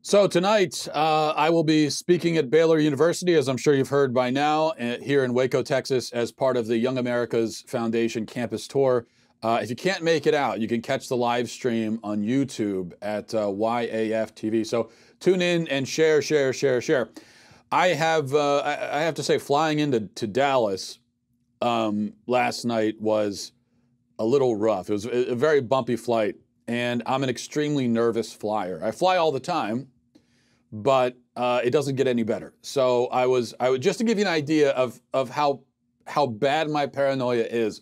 So tonight, I will be speaking at Baylor University, as I'm sure you've heard by now, here in Waco, Texas, as part of the Young Americas Foundation campus tour. If you can't make it out, you can catch the live stream on YouTube at YAF TV. So tune in and share. I have to say, flying into Dallas last night was a little rough. It was a very bumpy flight. And I'm an extremely nervous flyer. I fly all the time, but it doesn't get any better. So I was just to give you an idea of how bad my paranoia is.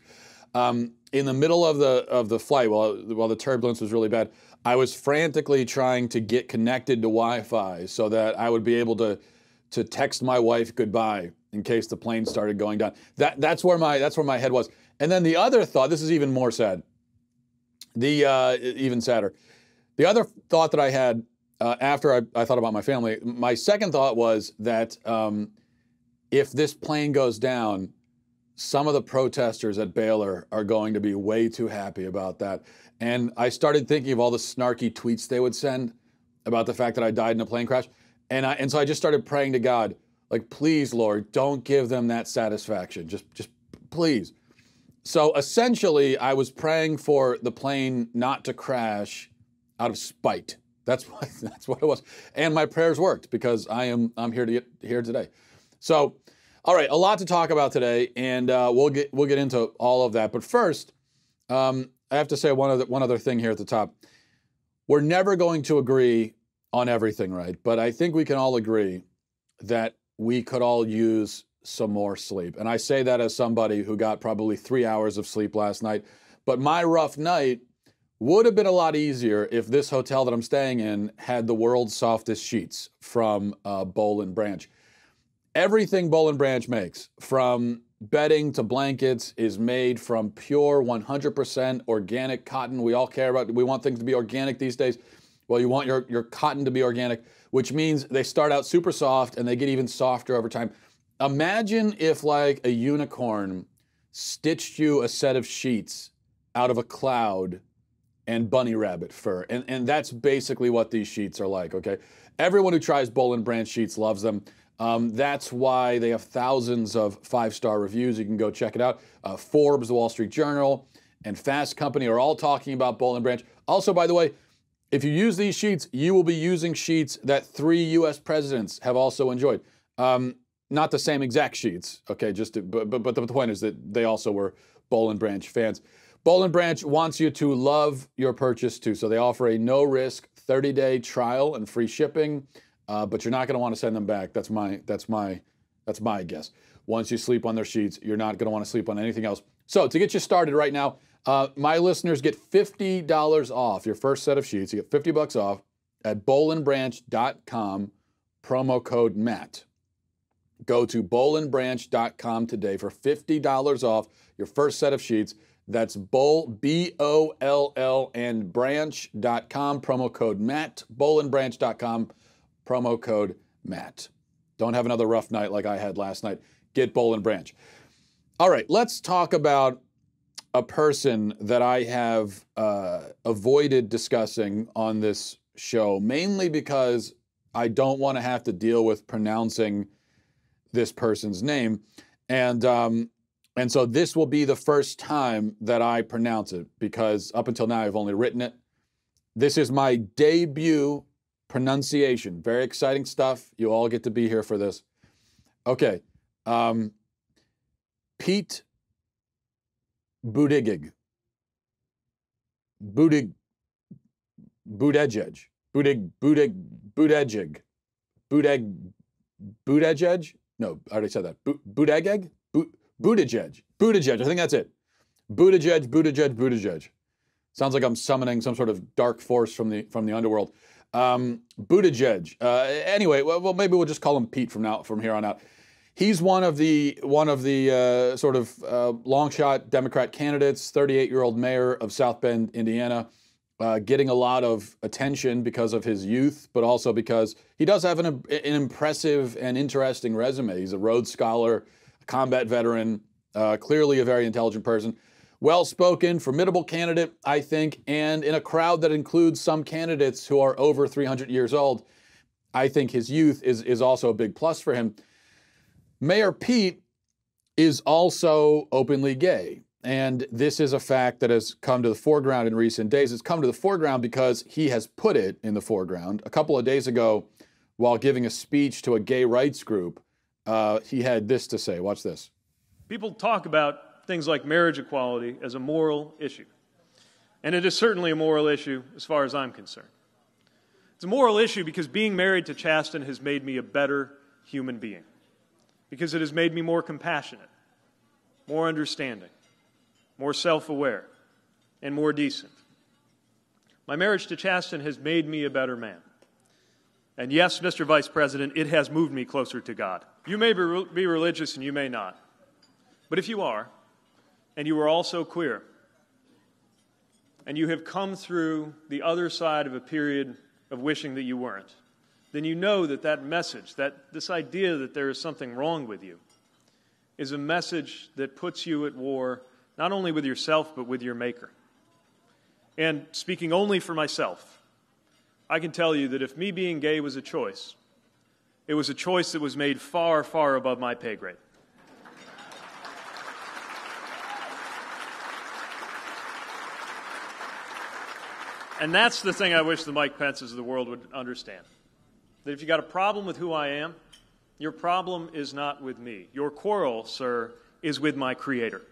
In the middle of the flight, while the turbulence was really bad, I was frantically trying to get connected to Wi-Fi so that I would be able to text my wife goodbye in case the plane started going down. That's where my head was. And then the other thought, this is even more sad. Even sadder. The other thought that I had after I thought about my family, my second thought was that if this plane goes down, some of the protesters at Baylor are going to be way too happy about that. And I started thinking of all the snarky tweets they would send about the fact that I died in a plane crash. And so I just started praying to God, like, please, Lord, don't give them that satisfaction. Just please. So essentially, I was praying for the plane not to crash out of spite. That's what it was. And my prayers worked because I'm here today. So, all right, a lot to talk about today, and we'll get into all of that. But first, I have to say one other thing here at the top. We're never going to agree on everything, right? But I think we can all agree that we could all use some more sleep. And I say that as somebody who got probably 3 hours of sleep last night. But my rough night would have been a lot easier if this hotel that I'm staying in had the world's softest sheets from Boll and Branch. Everything Boll and Branch makes, from bedding to blankets, is made from pure 100% organic cotton. We all care about, we want things to be organic these days. Well, you want your cotton to be organic, which means they start out super soft and they get even softer over time. Imagine if, like, a unicorn stitched you a set of sheets out of a cloud and bunny rabbit fur. And that's basically what these sheets are like, okay? Everyone who tries Boll and Branch sheets loves them. That's why they have thousands of 5-star reviews. You can go check it out. Forbes, the Wall Street Journal, and Fast Company are all talking about Boll and Branch. Also, by the way, if you use these sheets, you will be using sheets that 3 U.S. presidents have also enjoyed. Not the same exact sheets, okay? But the point is that they also were Boll and Branch fans. Boll and Branch wants you to love your purchase too, so they offer a no-risk 30-day trial and free shipping, but you're not going to want to send them back. That's my guess. Once you sleep on their sheets, you're not going to want to sleep on anything else. So to get you started right now, my listeners get $50 off your first set of sheets. You get $50 off at bollandbranch.com, promo code Matt. Go to bollandbranch.com today for $50 off your first set of sheets. That's Boll, and branch.com, promo code Matt. Bollandbranch.com, promo code Matt. Don't have another rough night like I had last night. Get Boll and Branch. All right, let's talk about a person that I have avoided discussing on this show, mainly because I don't want to have to deal with pronouncing this person's name. And so this will be the first time that I pronounce it, because up until now I've only written it. This is my debut pronunciation. Very exciting stuff. You all get to be here for this. Okay. Pete Buttigieg. Buttigieg. Buttigieg? No, I already said that. Buttigieg? Buttigieg. I think that's it. Buttigieg. Sounds like I'm summoning some sort of dark force from the underworld. Buttigieg. Anyway, well, maybe we'll just call him Pete from here on out. He's one of the sort of long shot Democrat candidates, 38-year-old mayor of South Bend, Indiana, getting a lot of attention because of his youth, but also because he does have an impressive and interesting resume. He's a Rhodes Scholar, a combat veteran, clearly a very intelligent person. Well-spoken, formidable candidate, I think, and in a crowd that includes some candidates who are over 300 years old. I think his youth is also a big plus for him. Mayor Pete is also openly gay. And this is a fact that has come to the foreground in recent days. It's come to the foreground because he has put it in the foreground. A couple of days ago, while giving a speech to a gay rights group, he had this to say. Watch this. People talk about things like marriage equality as a moral issue. And it is certainly a moral issue as far as I'm concerned. It's a moral issue because being married to Chasten has made me a better human being. Because it has made me more compassionate, more understanding, more self-aware, and more decent. My marriage to Chasten has made me a better man. And yes, Mr. Vice President, it has moved me closer to God. You may be religious and you may not. But if you are, and you are also queer, and you have come through the other side of a period of wishing that you weren't, then you know that that message, that this idea that there is something wrong with you, is a message that puts you at war not only with yourself, but with your Maker. And speaking only for myself, I can tell you that if me being gay was a choice, it was a choice that was made far, far above my pay grade. And that's the thing I wish the Mike Pences of the world would understand. That if you got a problem with who I am, your problem is not with me. Your quarrel, sir, is with my Creator.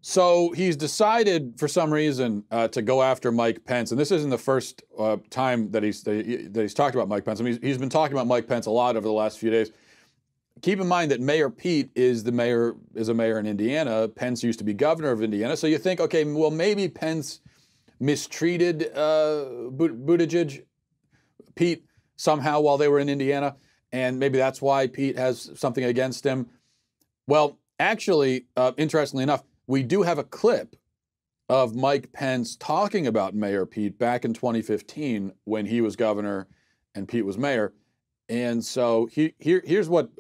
So he's decided, for some reason, to go after Mike Pence, and this isn't the first time that he's talked about Mike Pence. I mean, he's been talking about Mike Pence a lot over the last few days. Keep in mind that Mayor Pete is a mayor in Indiana. Pence used to be governor of Indiana. So you think, okay, well, maybe Pence mistreated Pete somehow while they were in Indiana, and maybe that's why Pete has something against him. Well, actually, interestingly enough, we do have a clip of Mike Pence talking about Mayor Pete back in 2015 when he was governor and Pete was mayor. And so here's what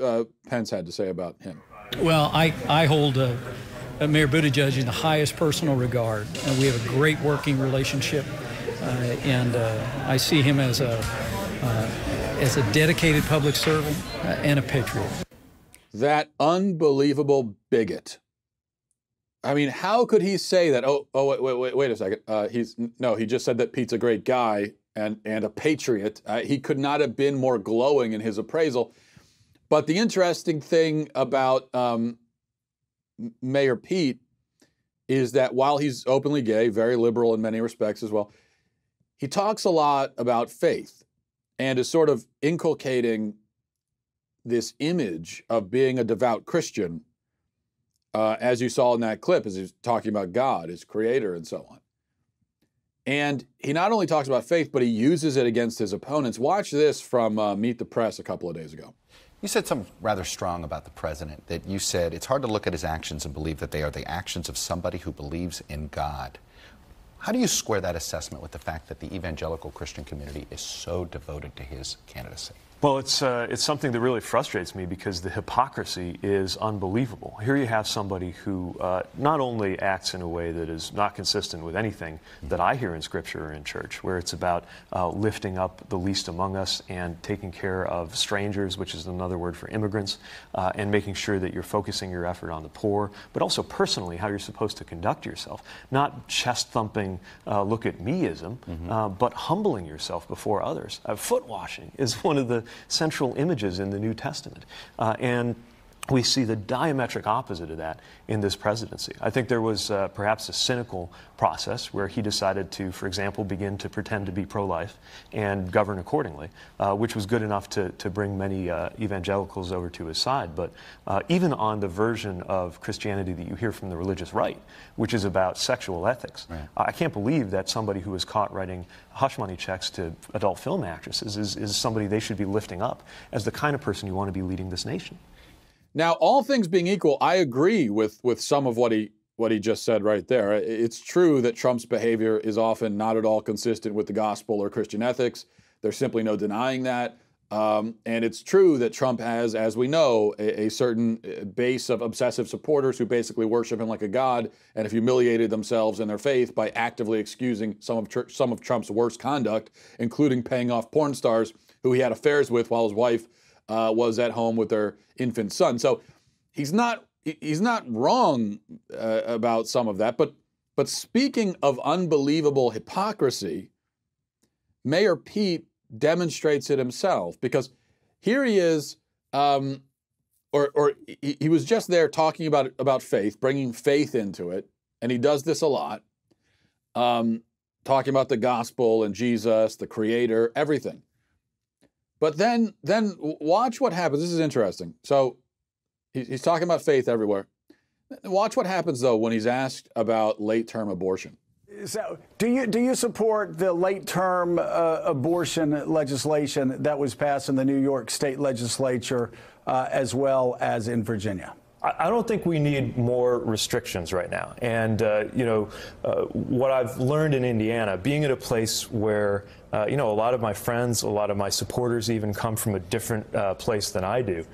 Pence had to say about him. Well, I hold Mayor Buttigieg in the highest personal regard. And we have a great working relationship. And I see him as a dedicated public servant and a patriot. That unbelievable bigot. I mean, how could he say that? Wait a second. He just said that Pete's a great guy and a patriot. He could not have been more glowing in his appraisal. But the interesting thing about Mayor Pete is that while he's openly gay, very liberal in many respects as well, he talks a lot about faith and is sort of inculcating this image of being a devout Christian, as you saw in that clip, as he's talking about God, his creator, and so on. And he not only talks about faith, but he uses it against his opponents. Watch this from Meet the Press a couple of days ago. You said something rather strong about the president, that you said it's hard to look at his actions and believe that they are the actions of somebody who believes in God. How do you square that assessment with the fact that the evangelical Christian community is so devoted to his candidacy? Well, it's something that really frustrates me because the hypocrisy is unbelievable. Here you have somebody who not only acts in a way that is not consistent with anything that I hear in Scripture or in church, where it's about lifting up the least among us and taking care of strangers, which is another word for immigrants, and making sure that you're focusing your effort on the poor, but also personally how you're supposed to conduct yourself. Not chest-thumping, look at meism, but humbling yourself before others. Foot washing is one of the central images in the New Testament. And we see the diametric opposite of that in this presidency. I think there was perhaps a cynical process where he decided to, for example, begin to pretend to be pro-life and govern accordingly, which was good enough to bring many evangelicals over to his side. But even on the version of Christianity that you hear from the religious right, which is about sexual ethics, right. I can't believe that somebody who was caught writing hush money checks to adult film actresses is somebody they should be lifting up as the kind of person you want to be leading this nation. Now, all things being equal, I agree with some of what he just said right there. It's true that Trump's behavior is often not at all consistent with the gospel or Christian ethics. There's simply no denying that. And it's true that Trump has, as we know, a certain base of obsessive supporters who basically worship him like a god and have humiliated themselves in their faith by actively excusing some of Trump's worst conduct, including paying off porn stars who he had affairs with while his wife was at home with their infant son. So he's not wrong about some of that. But speaking of unbelievable hypocrisy, Mayor Pete demonstrates it himself, because here he is, he was just there talking about faith, bringing faith into it, and he does this a lot, talking about the gospel and Jesus, the Creator, everything. But then watch what happens. This is interesting. So he's talking about faith everywhere. Watch what happens though when he's asked about late-term abortion. So, do you support the late-term abortion legislation that was passed in the New York State Legislature as well as in Virginia? I don't think we need more restrictions right now. And, what I've learned in Indiana, being at a place where, a lot of my friends, a lot of my supporters even come from a different place than I do,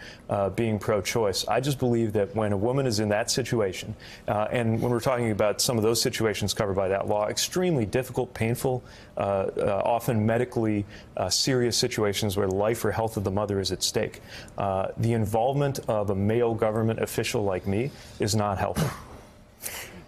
being pro-choice. I just believe that when a woman is in that situation, and when we're talking about some of those situations covered by that law, extremely difficult, painful, often medically serious situations where the life or health of the mother is at stake, the involvement of a male government official like me is not helpful.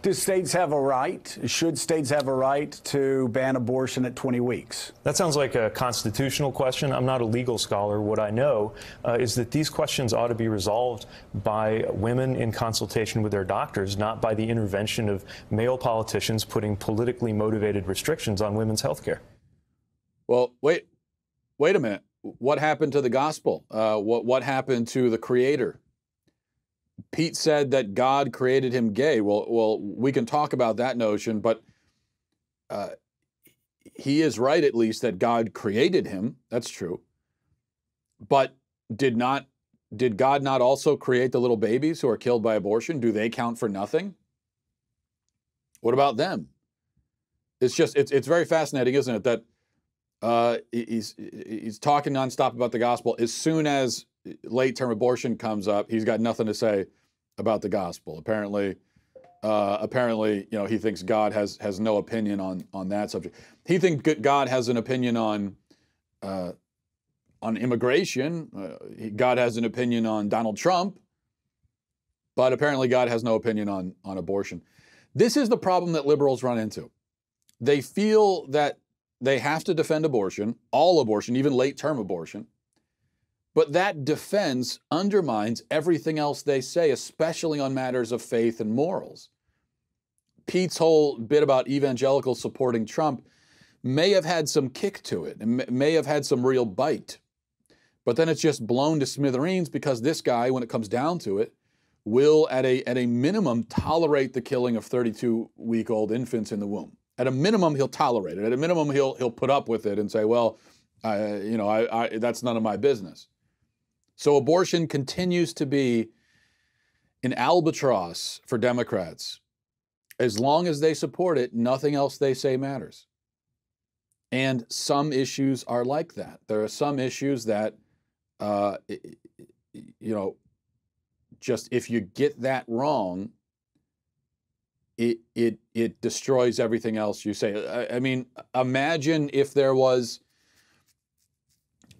Do states have a right? Should states have a right to ban abortion at 20 weeks? That sounds like a constitutional question. I'm not a legal scholar. What I know is that these questions ought to be resolved by women in consultation with their doctors, not by the intervention of male politicians putting politically motivated restrictions on women's health care. Well, wait a minute. What happened to the gospel? What happened to the Creator? Pete said that God created him gay. Well, we can talk about that notion, but he is right, at least, that God created him. That's true. But did God not also create the little babies who are killed by abortion? Do they count for nothing? What about them? It's very fascinating, isn't it, that he's talking nonstop about the gospel. As soon as late-term abortion comes up, he's got nothing to say about the gospel. Apparently, he thinks God has no opinion on that subject. He thinks God has an opinion on immigration. God has an opinion on Donald Trump, but apparently God has no opinion on abortion. This is the problem that liberals run into. They feel that they have to defend abortion, all abortion, even late-term abortion. But that defense undermines everything else they say, especially on matters of faith and morals. Pete's whole bit about evangelicals supporting Trump may have had some kick to it and may have had some real bite. But then it's just blown to smithereens because this guy, when it comes down to it, will at a minimum tolerate the killing of 32-week-old infants in the womb. At a minimum, he'll tolerate it. At a minimum, he'll put up with it and say, well, that's none of my business. So abortion continues to be an albatross for Democrats. As long as they support it, nothing else they say matters. And some issues are like that. There are some issues that, just if you get that wrong, it destroys everything else you say. I mean, imagine if there was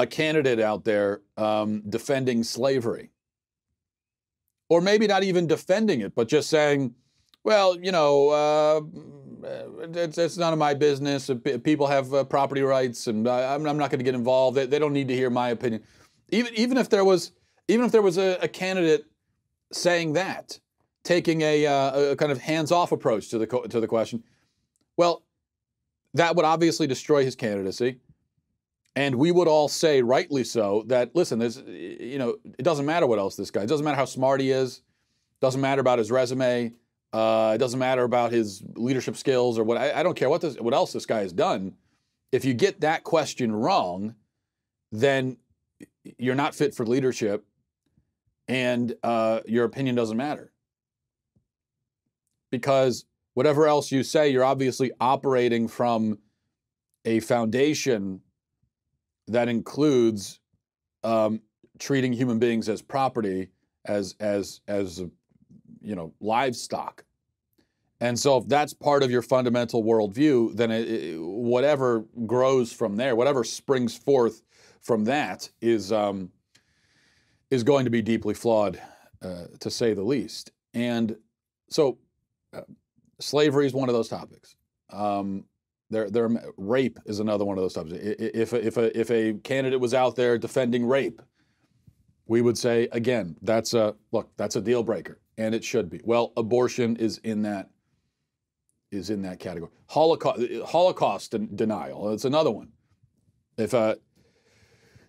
a candidate out there defending slavery. Or maybe not even defending it, but just saying, well, it's none of my business. People have property rights, and I'm not going to get involved. They don't need to hear my opinion. Even if there was a candidate saying that, taking a kind of hands-off approach to the question, well, that would obviously destroy his candidacy. And we would all say, rightly so, that, listen, it doesn't matter what else this guy, it doesn't matter how smart he is, it doesn't matter about his resume, it doesn't matter about his leadership skills or what, I don't care what else this guy has done. If you get that question wrong, then you're not fit for leadership and your opinion doesn't matter. Because whatever else you say, you're obviously operating from a foundation that includes treating human beings as property, as livestock. And so if that's part of your fundamental worldview, then whatever grows from there, whatever springs forth from that is going to be deeply flawed, to say the least. And so slavery is one of those topics. Rape is another one of those topics. If a candidate was out there defending rape, we would say, again, that's a deal breaker, and it should be. Well, abortion is in that category. Holocaust denial, it's another one. If a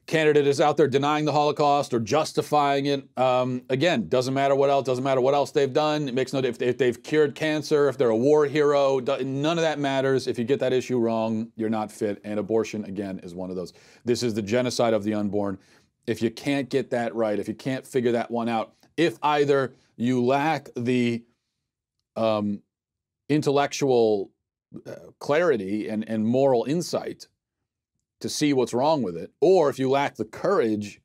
candidate is out there denying the Holocaust or justifying it, again, doesn't matter what else they've done. It makes no difference if they've cured cancer, if they're a war hero. None of that matters. If you get that issue wrong, you're not fit. And abortion, again, is one of those. This is the genocide of the unborn. If you can't get that right, if you can't figure that one out, if either you lack the intellectual clarity and moral insight to see what's wrong with it, or if you lack the courage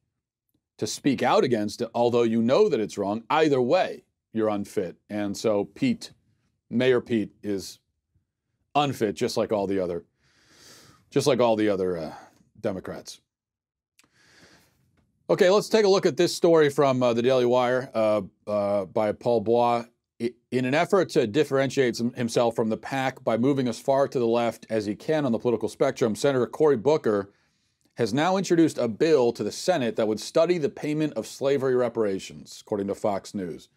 to speak out against it, although you know that it's wrong, either way, you're unfit. And so Mayor Pete is unfit, just like all the other Democrats. Okay, let's take a look at this story from the Daily Wire by Paul Bois. In an effort to differentiate himself from the pack by moving as far to the left as he can on the political spectrum, Senator Cory Booker has now introduced a bill to the Senate that would study the payment of slavery reparations, according to Fox News.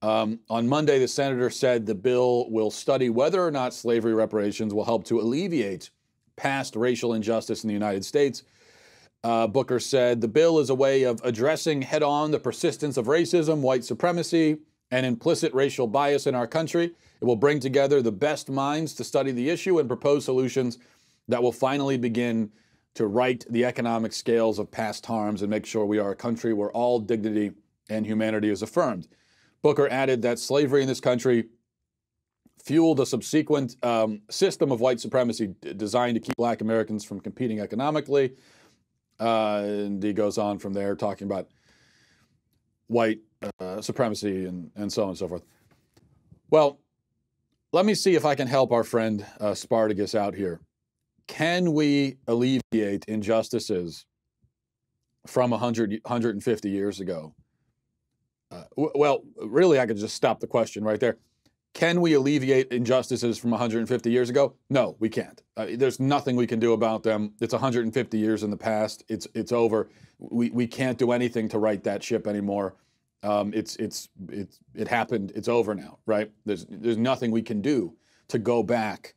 On Monday, the senator said the bill will study whether or not slavery reparations will help to alleviate past racial injustice in the United States. Booker said the bill is a way of addressing head-on the persistence of racism, white supremacy, and implicit racial bias in our country. It will bring together the best minds to study the issue and propose solutions that will finally begin to right the economic scales of past harms and make sure we are a country where all dignity and humanity is affirmed. Booker added that slavery in this country fueled a subsequent system of white supremacy designed to keep Black Americans from competing economically. And he goes on from there talking about white supremacy and so on and so forth. Well, let me see if I can help our friend Spartacus out here. Can we alleviate injustices from 150 years ago? Well, really, I could just stop the question right there. Can we alleviate injustices from 150 years ago? No, we can't. There's nothing we can do about them. It's 150 years in the past. It's over. We can't do anything to right that ship anymore. It happened. It's over now, right? There's nothing we can do to go back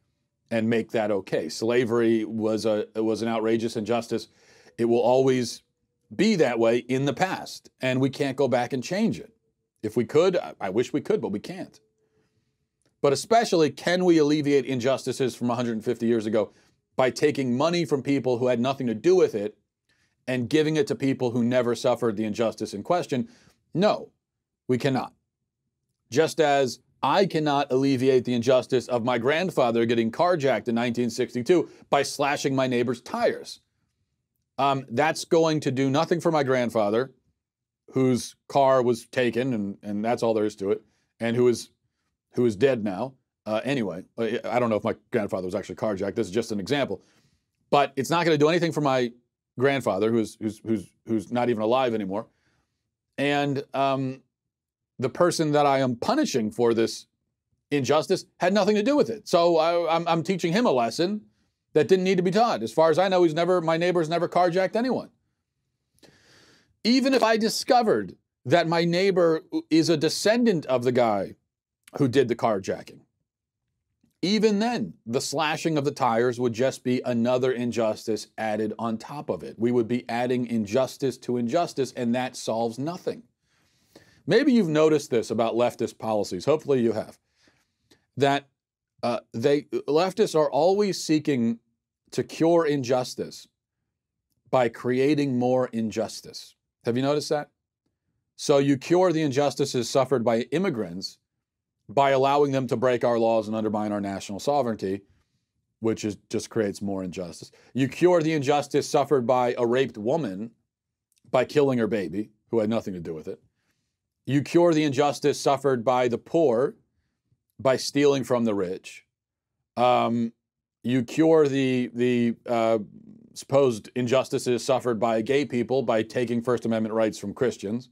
and make that okay. Slavery was an outrageous injustice. It will always be that way in the past, and we can't go back and change it. If we could, I wish we could, but we can't. But especially, can we alleviate injustices from 150 years ago by taking money from people who had nothing to do with it and giving it to people who never suffered the injustice in question? No, we cannot. Just as I cannot alleviate the injustice of my grandfather getting carjacked in 1962 by slashing my neighbor's tires. That's going to do nothing for my grandfather, whose car was taken, and that's all there is to it, and who is dead now. Anyway, I don't know if my grandfather was actually carjacked. This is just an example. But it's not going to do anything for my grandfather, who's not even alive anymore. And the person that I am punishing for this injustice had nothing to do with it. So I'm teaching him a lesson that didn't need to be taught. As far as I know, my neighbor's never carjacked anyone. Even if I discovered that my neighbor is a descendant of the guy who did the carjacking, even then, the slashing of the tires would just be another injustice added on top of it. We would be adding injustice to injustice, and that solves nothing. Maybe you've noticed this about leftist policies. Hopefully you have. That leftists are always seeking to cure injustice by creating more injustice. Have you noticed that? So you cure the injustices suffered by immigrants by allowing them to break our laws and undermine our national sovereignty, which just creates more injustice. You cure the injustice suffered by a raped woman by killing her baby, who had nothing to do with it. You cure the injustice suffered by the poor by stealing from the rich. You cure the supposed injustices suffered by gay people by taking First Amendment rights from Christians.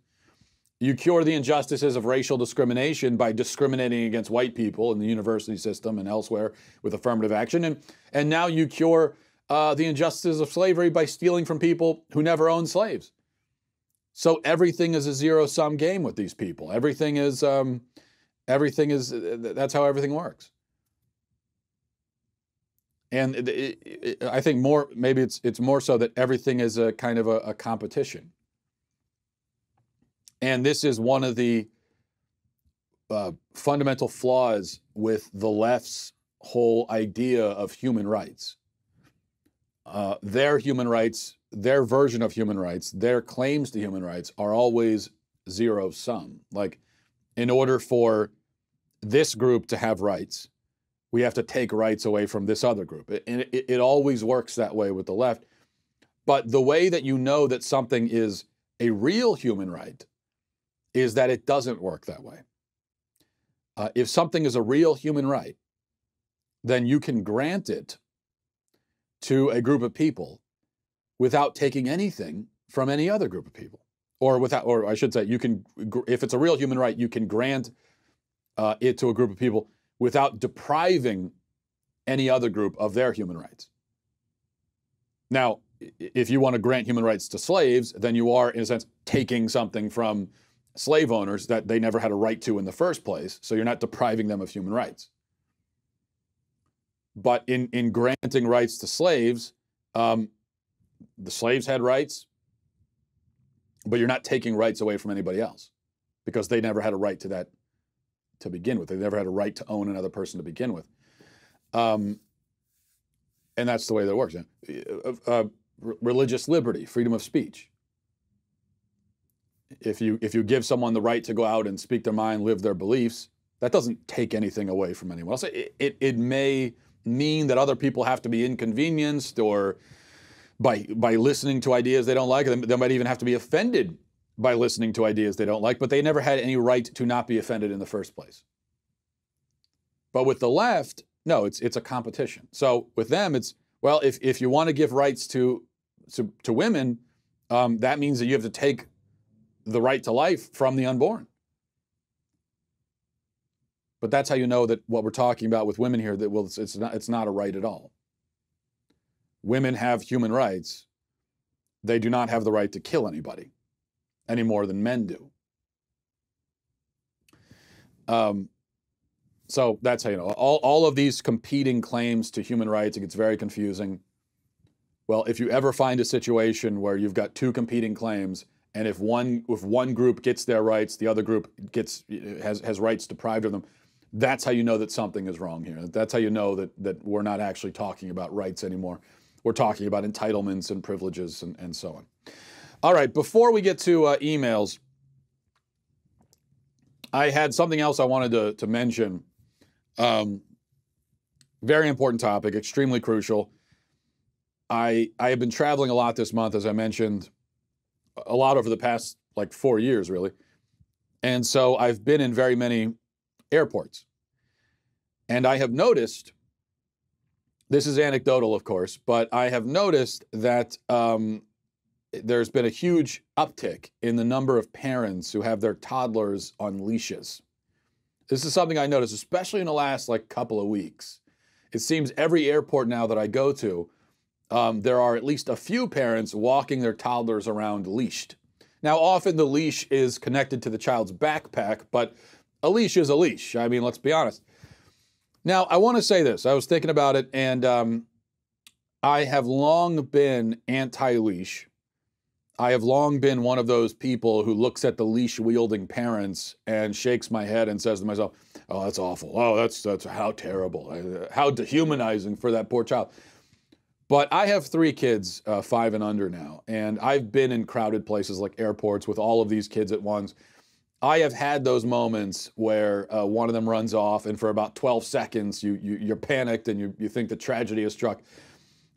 You cure the injustices of racial discrimination by discriminating against white people in the university system and elsewhere with affirmative action. And now you cure the injustices of slavery by stealing from people who never owned slaves. So everything is a zero-sum game with these people. That's how everything works. And I think maybe it's more so that everything is a kind of a competition. And this is one of the fundamental flaws with the left's whole idea of human rights. Their human rights, their version of human rights, their claims to human rights are always zero-sum. Like, in order for this group to have rights, we have to take rights away from this other group. It always works that way with the left. But the way that you know that something is a real human right is that it doesn't work that way. If something is a real human right, then you can grant it to a group of people without taking anything from any other group of people. Or I should say, if it's a real human right, you can grant it to a group of people without depriving any other group of their human rights. Now, if you want to grant human rights to slaves, then you are, in a sense, taking something from slave owners that they never had a right to in the first place, so you're not depriving them of human rights. But in granting rights to slaves, the slaves had rights, but you're not taking rights away from anybody else because they never had a right to that to begin with. They never had a right to own another person to begin with. And that's the way that works. Religious liberty, freedom of speech. If you give someone the right to go out and speak their mind, live their beliefs, that doesn't take anything away from anyone else. It may mean that other people have to be inconvenienced or by listening to ideas they don't like. They might even have to be offended by listening to ideas they don't like, but they never had any right to not be offended in the first place. But with the left, no, it's a competition. So with them, it's, well, if you want to give rights to women, that means that you have to take the right to life from the unborn. But that's how you know that what we're talking about with women here, that, well, it's not a right at all. Women have human rights. They do not have the right to kill anybody any more than men do. So that's how you know. All of these competing claims to human rights, it gets very confusing. Well, if you ever find a situation where you've got two competing claims, and if one group gets their rights, the other group has rights deprived of them, that's how you know that something is wrong here. That's how you know that we're not actually talking about rights anymore. We're talking about entitlements and privileges and so on. All right, before we get to emails, I had something else I wanted to mention. Very important topic, extremely crucial. I have been traveling a lot this month, as I mentioned, a lot over the past 4 years, really. And so I've been in very many airports. And I have noticed, this is anecdotal, of course, but I have noticed that there's been a huge uptick in the number of parents who have their toddlers on leashes. This is something I noticed, especially in the last couple of weeks. It seems every airport now that I go to, there are at least a few parents walking their toddlers around leashed. Now, often the leash is connected to the child's backpack, but a leash is a leash. I mean, let's be honest. Now, I want to say this. I was thinking about it, and I have long been anti-leash. I have long been one of those people who looks at the leash-wielding parents and shakes my head and says to myself, oh, that's awful. Oh, that's how terrible. How dehumanizing for that poor child. But I have 3 kids, 5 and under now, and I've been in crowded places like airports with all of these kids at once. I have had those moments where one of them runs off, and for about 12 seconds, you're panicked and you think the tragedy has struck.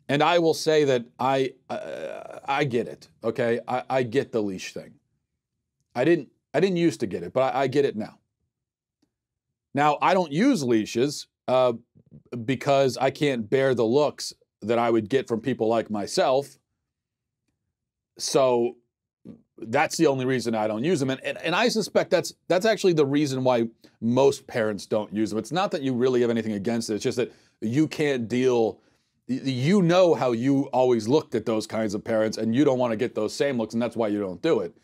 And I will say that I get it, okay? I get the leash thing. I didn't used to get it, but I get it now. Now, I don't use leashes because I can't bear the looks that I would get from people like myself. So that's the only reason I don't use them. And I suspect that's actually the reason why most parents don't use them. It's not that you really have anything against it. It's just that you can't deal, you know how you always looked at those kinds of parents and you don't want to get those same looks, and that's why you don't do it.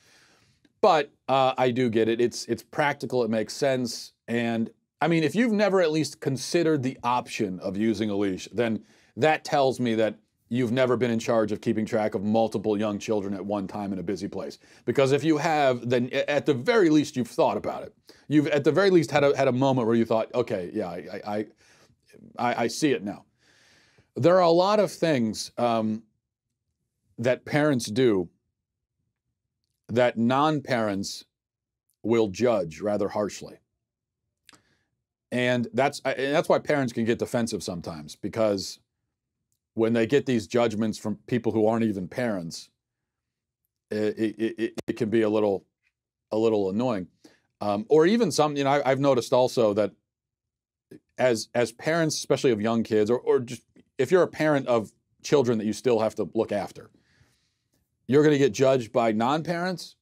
But I do get it. It's practical. It makes sense. And I mean, if you've never at least considered the option of using a leash, then that tells me that you've never been in charge of keeping track of multiple young children at one time in a busy place. Because if you have, then at the very least you've thought about it. You've at the very least had a moment where you thought, okay, yeah, I see it now. There are a lot of things that parents do that non-parents will judge rather harshly. And that's why parents can get defensive sometimes, because when they get these judgments from people who aren't even parents, it can be a little annoying. Or even some, I've noticed also that as parents, especially of young kids, or just if you're a parent of children that you still have to look after, you're going to get judged by non-parents.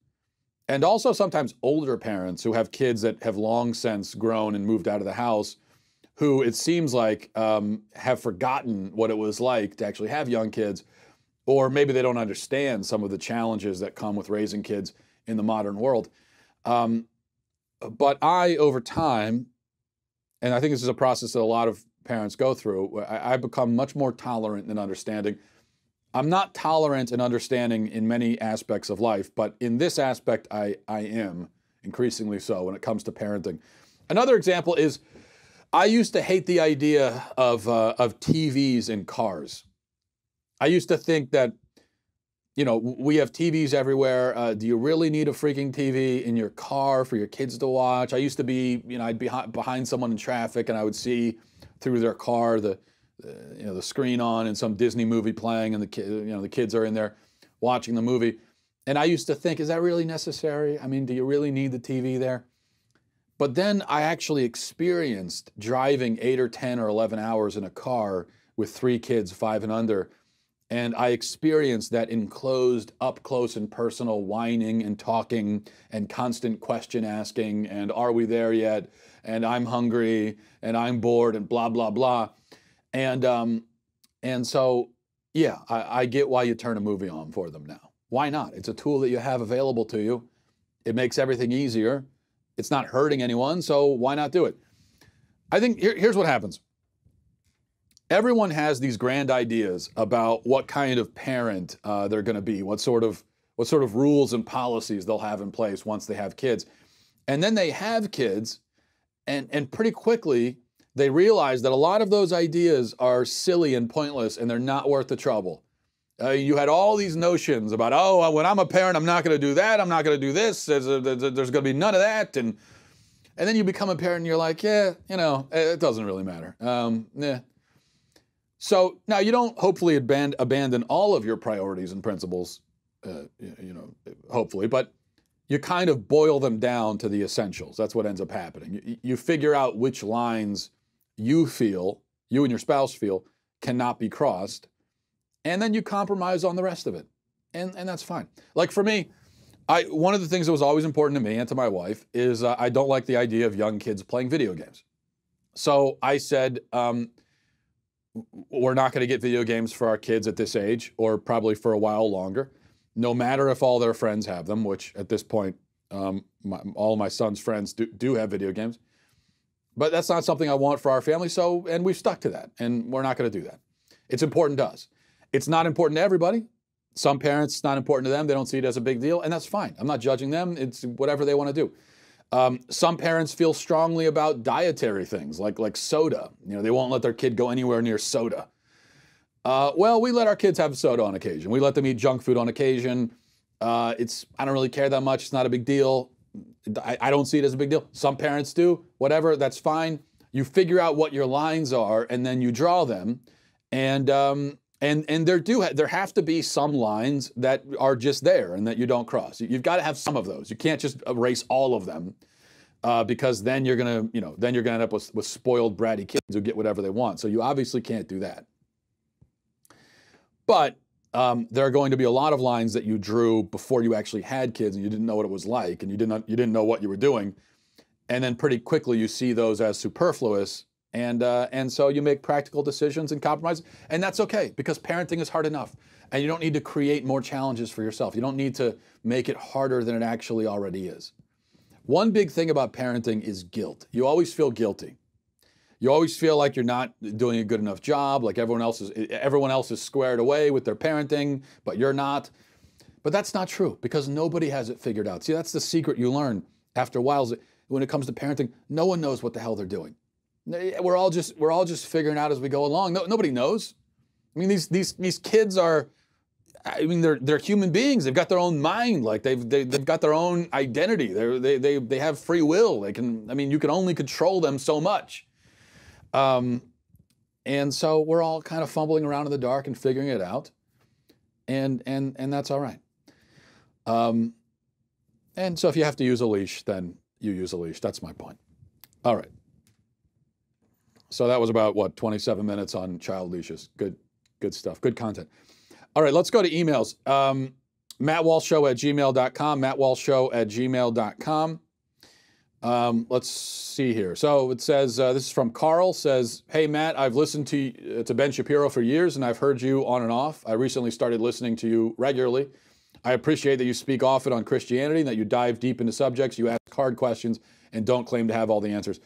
And also sometimes older parents who have kids that have long since grown and moved out of the house, who it seems like have forgotten what it was like to actually have young kids, or maybe they don't understand some of the challenges that come with raising kids in the modern world. But over time, and I think this is a process that a lot of parents go through, I've become much more tolerant and understanding. I'm not tolerant and understanding in many aspects of life, but in this aspect, I am increasingly so when it comes to parenting. Another example is I used to hate the idea of TVs in cars. I used to think that, we have TVs everywhere. Do you really need a freaking TV in your car for your kids to watch? I used to be, I'd be behind someone in traffic and I would see through their car the screen on and some Disney movie playing, and the kids are in there watching the movie. And I used to think, is that really necessary? I mean, do you really need the TV there? But then I actually experienced driving 8 or 10 or 11 hours in a car with 3 kids, 5 and under. And I experienced that enclosed, up close and personal whining and talking and constant question asking, and are we there yet? And I'm hungry and I'm bored and blah, blah, blah. And so, yeah, I get why you turn a movie on for them now. Why not? It's a tool that you have available to you. It makes everything easier. It's not hurting anyone, so why not do it? I think here's what happens. Everyone has these grand ideas about what kind of parent they're going to be, what sort of rules and policies they'll have in place once they have kids. And then they have kids, and pretty quickly, they realize that a lot of those ideas are silly and pointless, and they're not worth the trouble. You had all these notions about, when I'm a parent, I'm not going to do that, I'm not going to do this, there's going to be none of that, and then you become a parent and you're like, yeah, it doesn't really matter. Yeah. So now you don't hopefully abandon all of your priorities and principles, hopefully, but you kind of boil them down to the essentials. That's what ends up happening. You figure out which lines you and your spouse feel, cannot be crossed, and then you compromise on the rest of it. And that's fine. Like for me, one of the things that was always important to me and to my wife is I don't like the idea of young kids playing video games. So I said, we're not going to get video games for our kids at this age, or probably for a while longer, no matter if all their friends have them, which at this point, all of my son's friends do have video games. But that's not something I want for our family, and we've stuck to that, and we're not going to do that. It's important to us. It's not important to everybody. Some parents, it's not important to them. They don't see it as a big deal, and that's fine. I'm not judging them. It's whatever they want to do. Some parents feel strongly about dietary things, like soda. They won't let their kid go anywhere near soda. Well, we let our kids have soda on occasion. We let them eat junk food on occasion. I don't really care that much. It's not a big deal. I don't see it as a big deal. Some parents do. Whatever, that's fine. You figure out what your lines are, and then you draw them. And And there have to be some lines that are just there and that you don't cross. You've got to have some of those. You can't just erase all of them, because then you're gonna end up with spoiled, bratty kids who get whatever they want. So you obviously can't do that. But there are going to be a lot of lines that you drew before you actually had kids, and you didn't know what it was like, and you didn't know what you were doing, and then pretty quickly you see those as superfluous. And so you make practical decisions and compromises, and that's okay, because parenting is hard enough, and you don't need to create more challenges for yourself. You don't need to make it harder than it actually already is. One big thing about parenting is guilt. You always feel guilty. You always feel like you're not doing a good enough job, like everyone else is squared away with their parenting, but you're not. But that's not true, because nobody has it figured out. See, that's the secret you learn after a while, is that when it comes to parenting, no one knows what the hell they're doing. We're all just figuring out as we go along. Nobody knows. I mean, these kids are, I mean, they're human beings. They've got their own mind. Like they've got their own identity. They have free will. I mean, you can only control them so much. And so we're all kind of fumbling around in the dark and figuring it out. And that's all right. And so if you have to use a leash, then you use a leash. That's my point. All right. So that was about, 27 minutes on child leashes. Good stuff. Good content. All right, let's go to emails. MattWalshShow@gmail.com. MattWalshShow@gmail.com. Let's see here. So it says, this is from Carl, says, "Hey, Matt, I've listened to Ben Shapiro for years, and I've heard you on and off. I recently started listening to you regularly. I appreciate that you speak often on Christianity and that you dive deep into subjects. You ask hard questions and don't claim to have all the answers.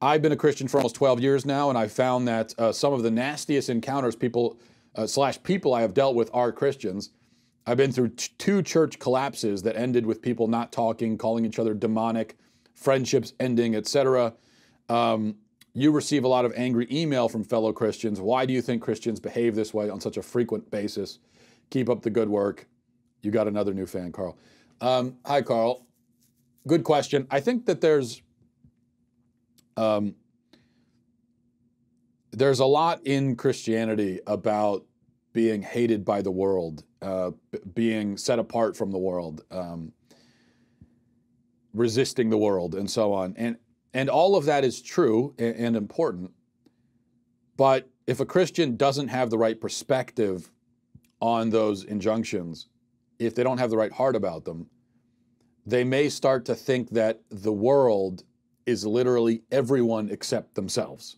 I've been a Christian for almost 12 years now, and I've found that some of the nastiest encounters people I have dealt with are Christians. I've been through 2 church collapses that ended with people not talking, calling each other demonic, friendships ending, etc. You receive a lot of angry email from fellow Christians. Why do you think Christians behave this way on such a frequent basis? Keep up the good work." You got another new fan, Carl. Hi, Carl. Good question. I think that there's a lot in Christianity about being hated by the world, being set apart from the world, resisting the world, and so on. And all of that is true and important. But if a Christian doesn't have the right perspective on those injunctions, if they don't have the right heart about them, they may start to think that the world is literally everyone except themselves.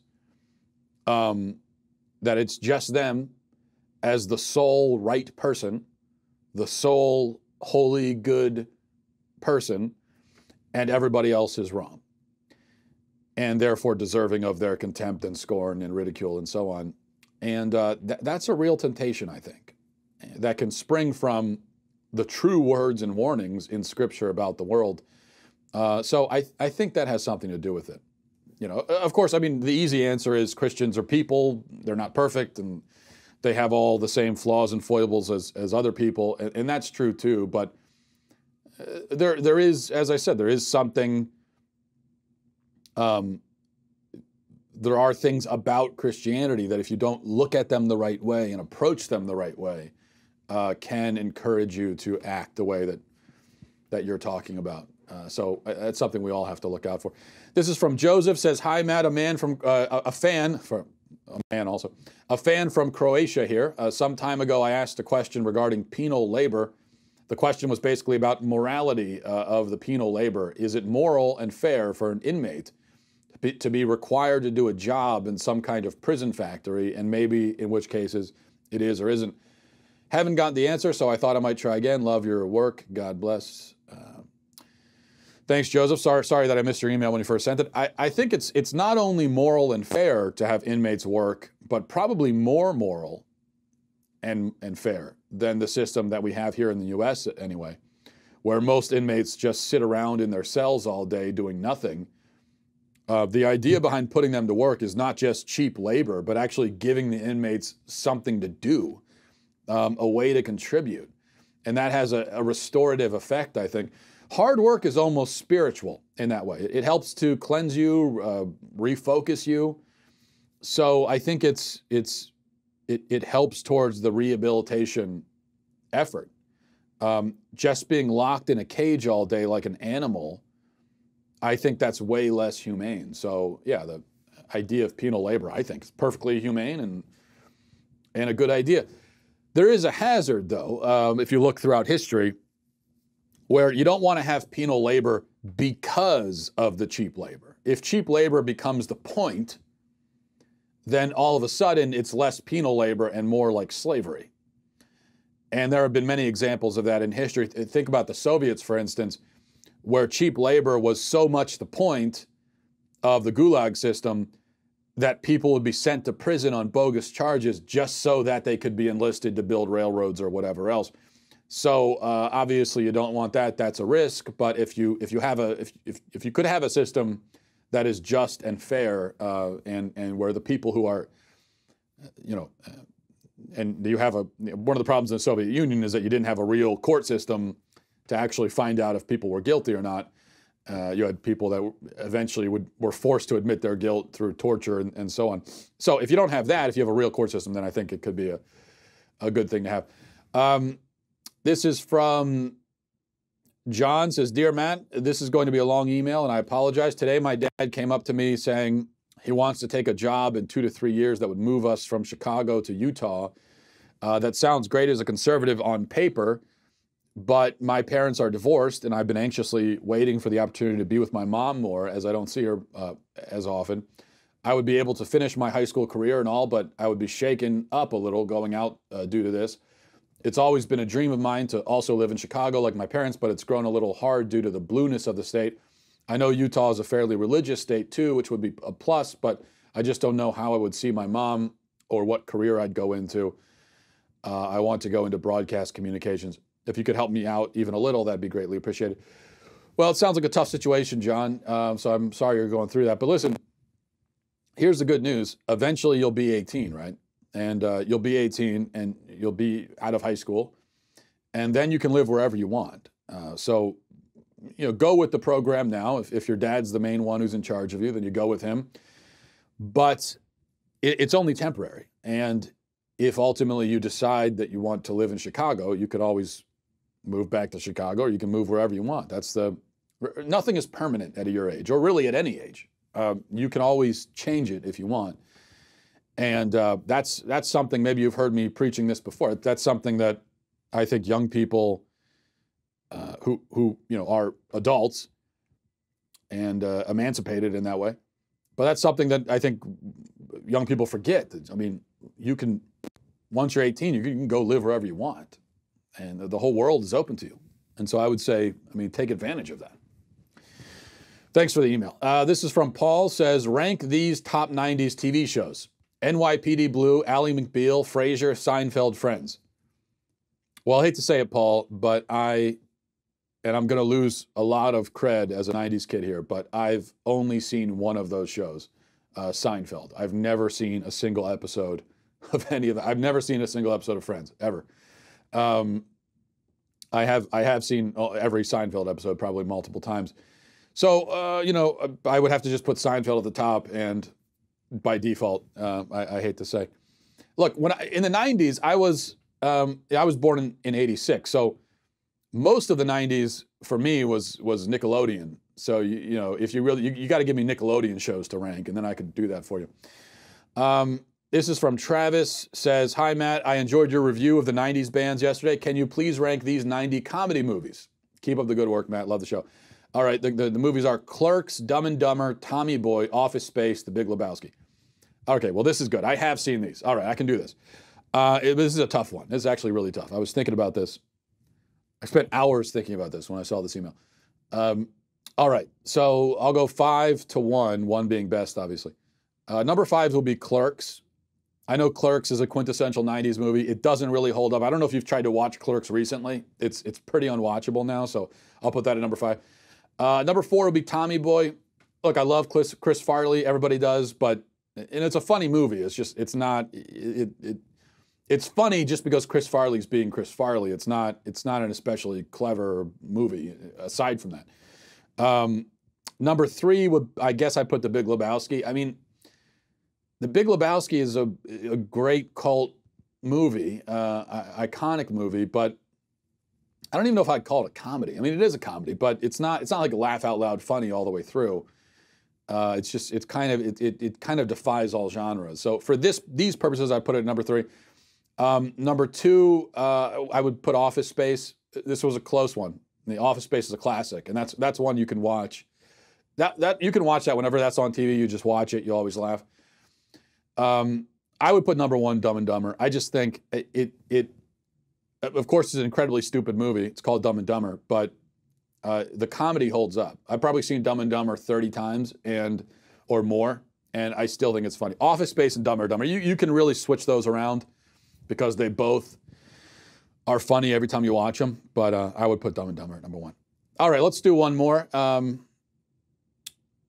That it's just them as the sole right person, the sole holy good person, and everybody else is wrong, and therefore deserving of their contempt and scorn and ridicule and so on. And that's a real temptation, I think, that can spring from the true words and warnings in Scripture about the world. So I think that has something to do with it. You know, of course, I mean, the easy answer is Christians are people. They're not perfect, and they have all the same flaws and foibles as other people, and that's true too. But there is, as I said, there is something. There are things about Christianity that if you don't look at them the right way and approach them the right way, can encourage you to act the way that you're talking about. So that's something we all have to look out for. This is from Joseph, says, "Hi, Matt, a fan from Croatia here. Some time ago, I asked a question regarding penal labor. The question was basically about morality of the penal labor. Is it moral and fair for an inmate to be required to do a job in some kind of prison factory, and maybe in which cases it is or isn't? Haven't gotten the answer, so I thought I might try again. Love your work. God bless." Thanks, Joseph. Sorry that I missed your email when you first sent it. I think it's not only moral and fair to have inmates work, but probably more moral and fair than the system that we have here in the U.S. anyway, where most inmates just sit around in their cells all day doing nothing. The idea behind putting them to work is not just cheap labor, but actually giving the inmates something to do, a way to contribute. And that has a restorative effect, I think. Hard work is almost spiritual in that way. It helps to cleanse you, refocus you. So I think it's it helps towards the rehabilitation effort. Just being locked in a cage all day like an animal, I think that's way less humane. So yeah, the idea of penal labor, I think, is perfectly humane and a good idea. There is a hazard, though, if you look throughout history, where you don't want to have penal labor because of the cheap labor. If cheap labor becomes the point, then all of a sudden it's less penal labor and more like slavery. And there have been many examples of that in history. Think about the Soviets, for instance, where cheap labor was so much the point of the Gulag system that people would be sent to prison on bogus charges just so that they could be enlisted to build railroads or whatever else. So obviously you don't want that. That's a risk. But if you could have a system that is just and fair, and where the people who are, and you have one of the problems in the Soviet Union is that you didn't have a real court system to actually find out if people were guilty or not. You had people that eventually were forced to admit their guilt through torture and so on. So if you don't have that, if you have a real court system, then I think it could be a good thing to have. This is from John, says, Dear Matt, this is going to be a long email and I apologize. Today my dad came up to me saying he wants to take a job in 2 to 3 years that would move us from Chicago to Utah. That sounds great as a conservative on paper, but my parents are divorced and I've been anxiously waiting for the opportunity to be with my mom more, as I don't see her as often. I would be able to finish my high school career and all, but I would be shaken up a little going out due to this. It's always been a dream of mine to also live in Chicago like my parents, but it's grown a little hard due to the blueness of the state. I know Utah is a fairly religious state too, which would be a plus, but I just don't know how I would see my mom or what career I'd go into. I want to go into broadcast communications. If you could help me out even a little, that'd be greatly appreciated. Well, it sounds like a tough situation, John, so I'm sorry you're going through that. But listen, here's the good news. Eventually you'll be 18, right? And you'll be 18 and you'll be out of high school. And then you can live wherever you want. So go with the program now. If your dad's the main one who's in charge of you, then you go with him. But it's only temporary. And if ultimately you decide that you want to live in Chicago, you could always move back to Chicago, or you can move wherever you want. Nothing is permanent at your age, or really at any age. You can always change it if you want. And that's something, maybe you've heard me preaching this before. That's something that I think young people who are adults and emancipated in that way. But that's something that I think young people forget. I mean, once you're 18, you can go live wherever you want. And the whole world is open to you. And so I would say, take advantage of that. Thanks for the email. This is from Paul, says, rank these top 90s TV shows. NYPD Blue, Ally McBeal, Frasier, Seinfeld, Friends. Well, I hate to say it, Paul, but I'm going to lose a lot of cred as a 90s kid here, but I've only seen one of those shows, Seinfeld. I've never seen a single episode of any of that. I've never seen a single episode of Friends, ever. I have seen every Seinfeld episode probably multiple times. So, I would have to just put Seinfeld at the top, and by default, I hate to say. Look, in the 90s, I was born in 86, so most of the 90s for me was Nickelodeon. So, if you really, you got to give me Nickelodeon shows to rank, and then I could do that for you. This is from Travis, says, hi, Matt. I enjoyed your review of the 90s bands yesterday. Can you please rank these 90 comedy movies? Keep up the good work, Matt. Love the show. All right, the movies are Clerks, Dumb and Dumber, Tommy Boy, Office Space, The Big Lebowski. Okay, well, this is good. I have seen these. All right, I can do this. This is a tough one. This is actually really tough. I was thinking about this. I spent hours thinking about this when I saw this email. All right, so I'll go 5-1, one being best, obviously. Number 5 will be Clerks. I know Clerks is a quintessential 90s movie. It doesn't really hold up. I don't know if you've tried to watch Clerks recently. It's pretty unwatchable now, so I'll put that at number 5. Number 4 will be Tommy Boy. Look, I love Chris Farley. Everybody does, and it's a funny movie. It's funny just because Chris Farley's being Chris Farley. It's not an especially clever movie aside from that. Number 3 would, I guess I put The Big Lebowski. The Big Lebowski is a great cult movie, iconic movie, but I don't even know if I'd call it a comedy. I mean, it is a comedy, but it's not like laugh out loud funny all the way through. It kind of defies all genres. So for these purposes, I put it at number 3. Number 2, I would put Office Space. This was a close one. The Office Space is a classic, and that's one you can watch. That you can watch that whenever that's on TV. You just watch it. You always laugh. I would put number 1 Dumb and Dumber. I just think it of course, it's an incredibly stupid movie. It's called Dumb and Dumber, but the comedy holds up. I've probably seen Dumb and Dumber 30 times or more, and I still think it's funny. Office Space and Dumb and Dumber, you can really switch those around because they both are funny every time you watch them, but I would put Dumb and Dumber at number 1. All right, let's do one more.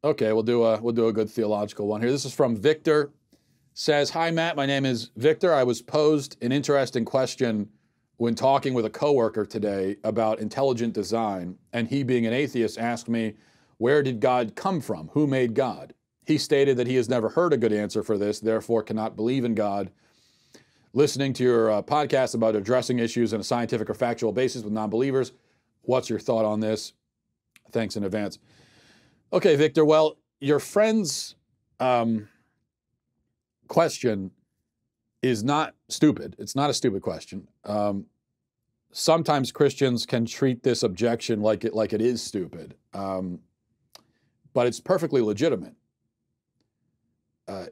Okay, we'll do a good theological one here. This is from Victor. Says, "Hi Matt, my name is Victor. I was posed an interesting question when talking with a coworker today about intelligent design, and he, being an atheist, asked me, where did God come from? Who made God? He stated that he has never heard a good answer for this, therefore cannot believe in God. Listening to your podcast about addressing issues on a scientific or factual basis with non-believers, what's your thought on this? Thanks in advance." Okay, Victor, well, your friend's question is not stupid. It's not a stupid question. Sometimes Christians can treat this objection like it is stupid, but it's perfectly legitimate.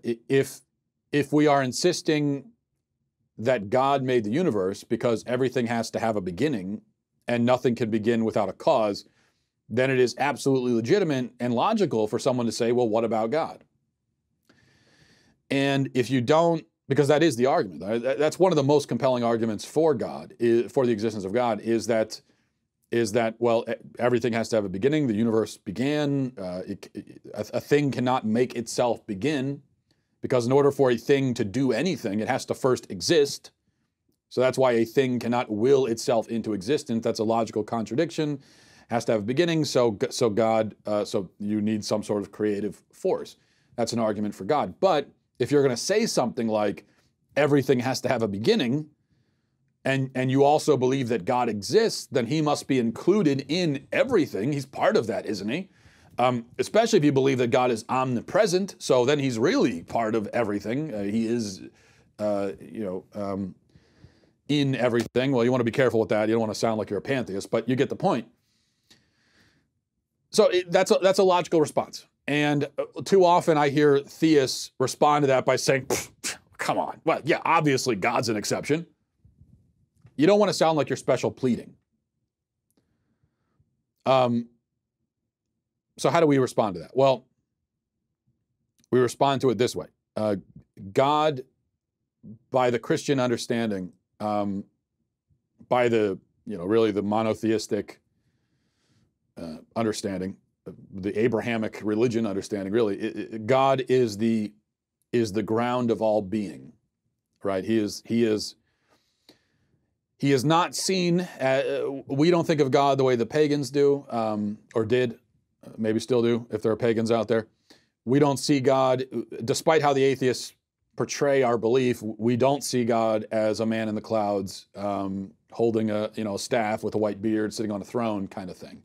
If we are insisting that God made the universe because everything has to have a beginning and nothing can begin without a cause, then it is absolutely legitimate and logical for someone to say, well, what about God? And if you don't, because that is the argument, that's one of the most compelling arguments for God, for the existence of God, is that well, everything has to have a beginning. The universe began. A thing cannot make itself begin, because in order for a thing to do anything, it has to first exist. So that's why a thing cannot will itself into existence. That's a logical contradiction. Has to have a beginning. So you need some sort of creative force. That's an argument for God. But if you're going to say something like everything has to have a beginning, and you also believe that God exists, then he must be included in everything. He's part of that, isn't he? Especially if you believe that God is omnipresent, so then he's really part of everything. He is, in everything. Well, you want to be careful with that. You don't want to sound like you're a pantheist, but you get the point. So that's a logical response. And too often I hear theists respond to that by saying, come on. Well, yeah, obviously God's an exception. You don't want to sound like you're special pleading. So how do we respond to that? Well, we respond to it this way. God, by the Christian understanding, by the, really the monotheistic understanding, the Abrahamic religion understanding, really, God is the ground of all being, right? He is not seen. We don't think of God the way the pagans do, or did, maybe still do, if there are pagans out there. We don't see God, despite how the atheists portray our belief. We don't see God as a man in the clouds, holding a staff with a white beard, sitting on a throne, kind of thing.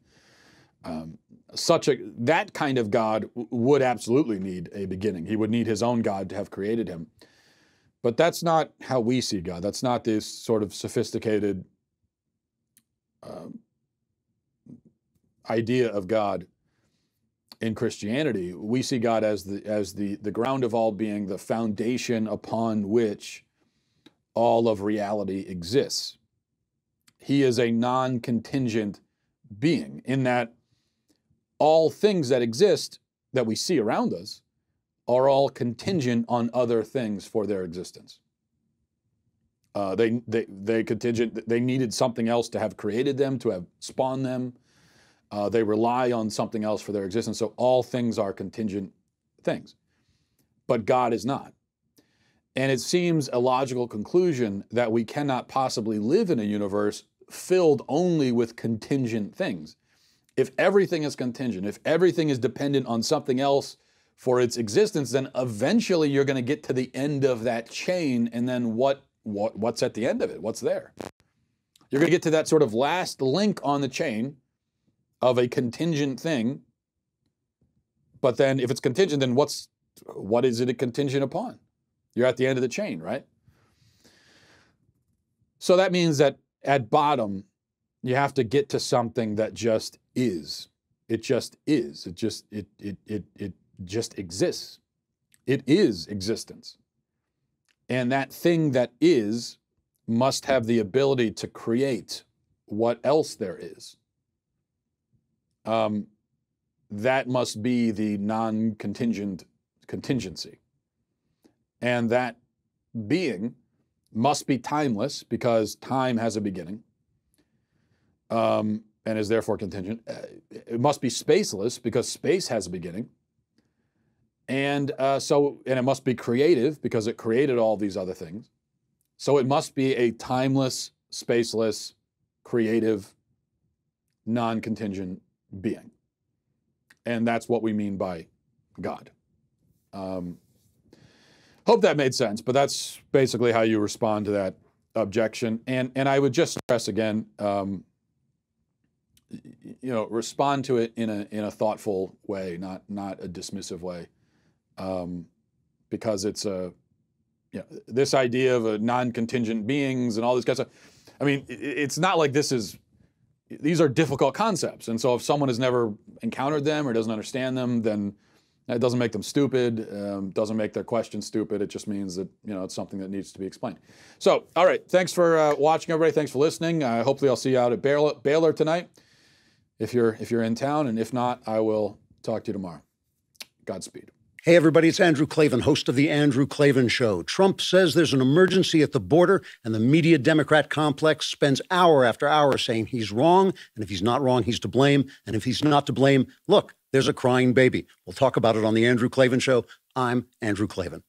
That kind of God would absolutely need a beginning. He would need his own God to have created him. But that's not how we see God. That's not this sort of sophisticated idea of God in Christianity. We see God as the ground of all being, the foundation upon which all of reality exists. He is a non-contingent being in that all things that exist that we see around us are all contingent on other things for their existence. They needed something else to have created them, to have spawned them. They rely on something else for their existence. So all things are contingent things. But God is not. And it seems a logical conclusion that we cannot possibly live in a universe filled only with contingent things. If everything is contingent, if everything is dependent on something else for its existence, then eventually you're going to get to the end of that chain, and then what's at the end of it? What's there? You're going to get to that sort of last link on the chain of a contingent thing. But then if it's contingent, then what is it a contingent upon? You're at the end of the chain, right? So that means that at bottom, you have to get to something that just is. It just is. It just exists. It is existence. And that thing that is must have the ability to create what else there is. That must be the non-contingent contingency. And that being must be timeless because time has a beginning and is therefore contingent. It must be spaceless because space has a beginning. And it must be creative because it created all these other things. So it must be a timeless, spaceless, creative, non-contingent being. And that's what we mean by God. Hope that made sense, but that's basically how you respond to that objection. And I would just stress again, respond to it in a thoughtful way, not a dismissive way. Because it's this idea of a non-contingent beings and all this kind of stuff. I mean, it's not like these are difficult concepts. And so if someone has never encountered them or doesn't understand them, then it doesn't make them stupid, doesn't make their question stupid. It just means that, it's something that needs to be explained. So, all right, thanks for watching, everybody. Thanks for listening. Hopefully I'll see you out at Baylor tonight if you're in town. And if not, I will talk to you tomorrow. Godspeed. Hey, everybody, it's Andrew Klavan, host of The Andrew Klavan Show. Trump says there's an emergency at the border, and the media Democrat complex spends hour after hour saying he's wrong, and if he's not wrong, he's to blame, and if he's not to blame, look, there's a crying baby. We'll talk about it on The Andrew Klavan Show. I'm Andrew Klavan.